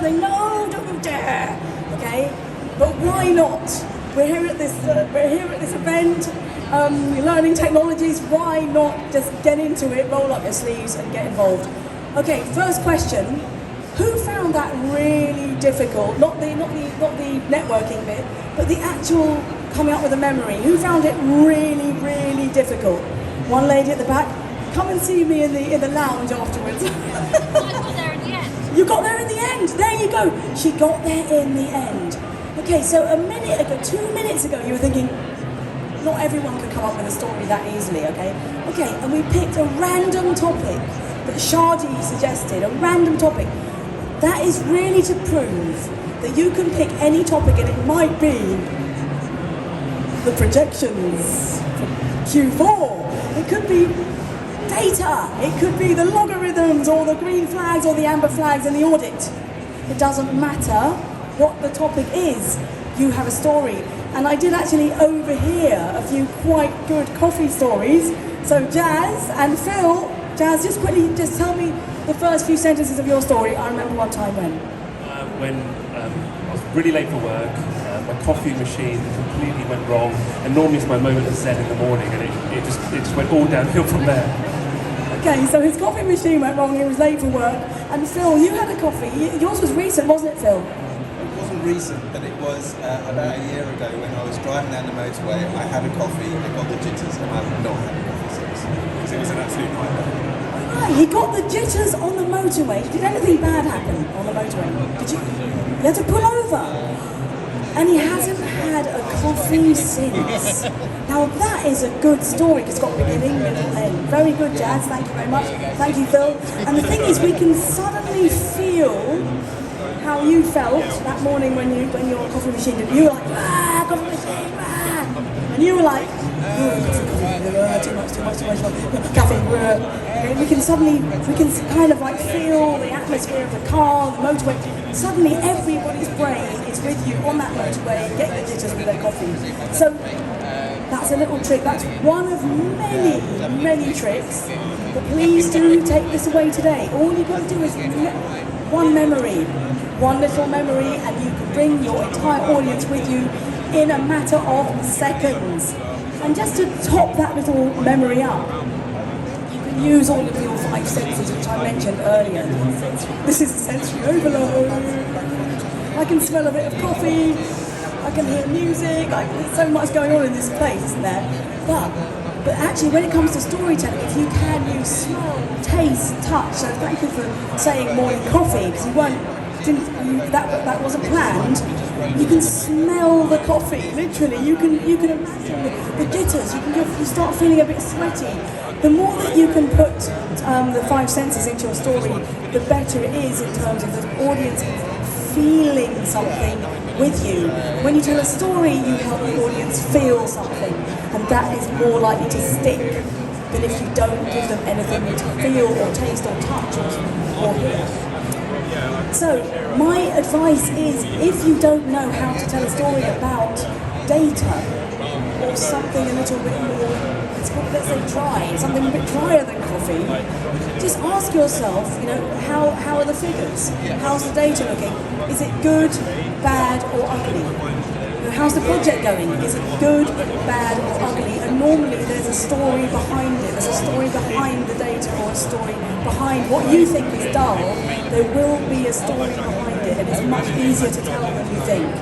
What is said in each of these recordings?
No, don't you dare. Okay, but why not? We're here at this. Event. We're learning technologies. Why not just get into it, roll up your sleeves, and get involved? Okay, first question. Who found that really difficult? Not the networking bit, but the actual coming up with a memory. Who found it really, really difficult? One lady at the back. Come and see me in the lounge afterwards. I got there in the end. You got there in the end. There you go. She got there in the end. Okay, so 2 minutes ago, you were thinking, not everyone could come up with a story that easily. Okay, and we picked a random topic that Shadi suggested. A random topic. That is really to prove that you can pick any topic, and it might be the projections for Q4. It could be data. It could be the logarithms or the green flags or the amber flags in the audit. It doesn't matter what the topic is. You have a story. And I did actually overhear a few quite good coffee stories. So Jazz and Phil, Jazz, just tell me the first few sentences of your story. I remember one time when I was really late for work, my coffee machine completely went wrong, and normally it's my moment of zen in the morning, and it just went all downhill from there. Okay, so his coffee machine went wrong, he was late for work, and Phil, you had a coffee. Yours was recent, wasn't it, Phil? It wasn't recent, but it was about a year ago when I was driving down the motorway. I had a coffee, I got the jitters, and I've not had a coffee since, because it was an absolute nightmare. Right, he got the jitters on the motorway. Did anything bad happen on the motorway? You had to pull over. And he hasn't had a coffee since. Now that is a good story, because it's got beginning, middle, end. Very good, Jazz, thank you very much. Thank you, Phil. And the thing is, we can suddenly feel how you felt that morning when your coffee machine did. You were like, coffee machine, and you were like, too much, caffeine. We can kind of like feel the atmosphere of the car, the motorway. Suddenly everybody's brain is with you on that motorway, getting the jitters with their coffee. So that's a little trick. That's one of many, many tricks. But please do take this away today. All you've got to do is one memory, one little memory, and you can bring your entire audience with you in a matter of seconds. And just to top that little memory up, you can use all of your 5 senses, which I mentioned earlier. This is sensory overload. I can smell a bit of coffee, I can hear music, there's so much going on in this place, isn't there? But actually, when it comes to storytelling, if you can use smell, taste, touch, so thank you for saying morning coffee, because that wasn't planned. You can smell the coffee, literally. You can imagine the jitters. You start feeling a bit sweaty. The more that you can put the 5 senses into your story, the better it is in terms of the audience feeling something with you. When you tell a story, you help the audience feel something, and that is more likely to stick than if you don't give them anything to feel or taste or touch or hear. So my advice is, if you don't know how to tell a story about data or something a little bit more, let's say dry, something a bit drier than coffee, just ask yourself, how are the figures? How's the data looking? Is it good, bad, or ugly? How's the project going? Is it good, bad, or ugly? And normally there's a story behind it. There's a story behind the data, or a story behind what you think is dull. There will be a story behind it, and it's much easier to tell than you think.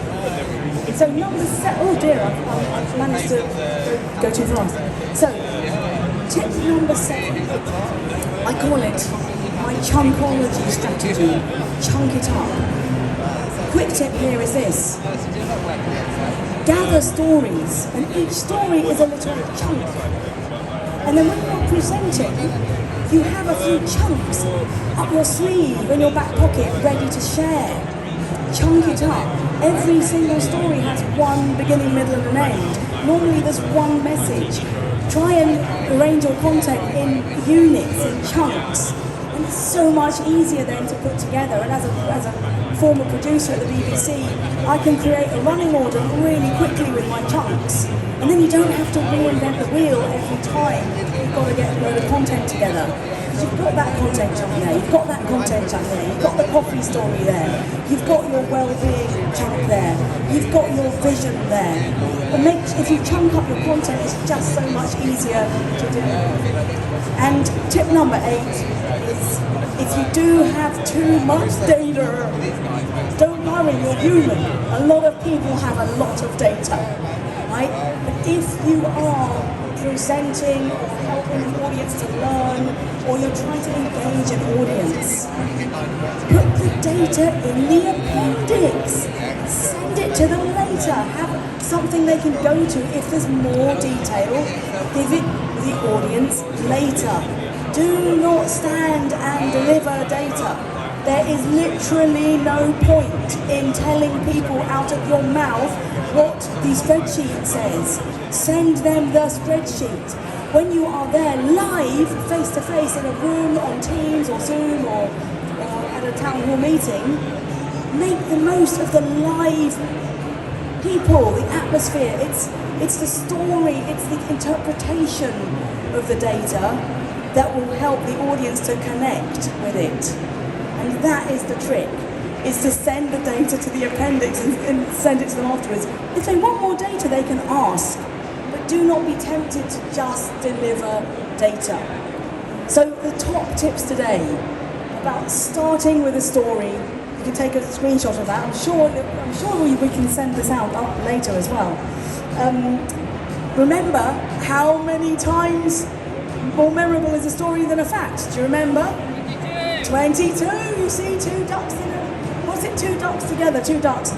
So number 7, oh dear, I've managed to go too fast. So, tip number 7, I call it my chunkology strategy. Chunk it up. Quick tip here is this. Gather stories, and each story is a little chunk. And then when you're presenting, you have a few chunks up your sleeve, in your back pocket, ready to share. Chunk it up. Every single story has one beginning, middle, and an end. Normally there's one message. Try and arrange your content in units, in chunks. And it's so much easier then to put together. And as a former producer at the BBC, I can create a running order really quickly with my chunks. And then you don't have to reinvent the wheel every time you've got to get a load of content together. because you've got that content chunk there, you've got that content chunk there, you've got the coffee story there, you've got your well-being chunk there, you've got your vision there. If you chunk up your content, it's just so much easier to do. And tip number 8 is, if you do have too much data, don't worry, you're human. A lot of people have a lot of data, right? But if you are presenting or helping an audience to learn, or you're trying to engage an audience, put the data in the appendix. Send it to them later. Have something they can go to. If there's more detail, give it the audience later. Do not stand and deliver data. There is literally no point in telling people out of your mouth what the spreadsheet says. Send them the spreadsheet. When you are there live, face to face in a room, on Teams or Zoom or at a town hall meeting, make the most of the live people, the atmosphere. It's the story, it's the interpretation of the data that will help the audience to connect with it. And that is the trick, is to send the data to the appendix and send it to them afterwards. If they want more data, they can ask, but do not be tempted to just deliver data. So the top tips today about starting with a story. You can take a screenshot of that. I'm sure we can send this out later as well. Remember, how many times more memorable is a story than a fact? Do you remember? 22, you see, 2 ducks in a... What's it, 2 ducks together, 2 ducks?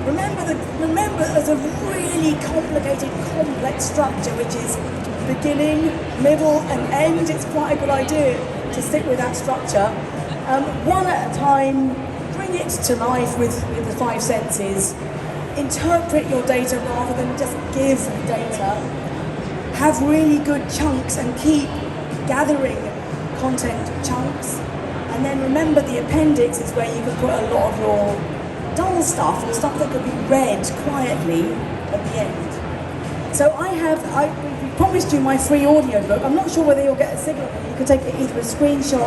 Remember there's a really complicated, complex structure, which is beginning, middle and end. It's quite a good idea to stick with that structure. One at a time, bring it to life with the 5 senses. Interpret your data rather than just give data. Have really good chunks and keep gathering content chunks. And then remember, the appendix is where you can put a lot of your dull stuff or stuff that could be read quietly at the end. So I promised you my free audio book. I'm not sure whether you'll get a signal. You can take either a screenshot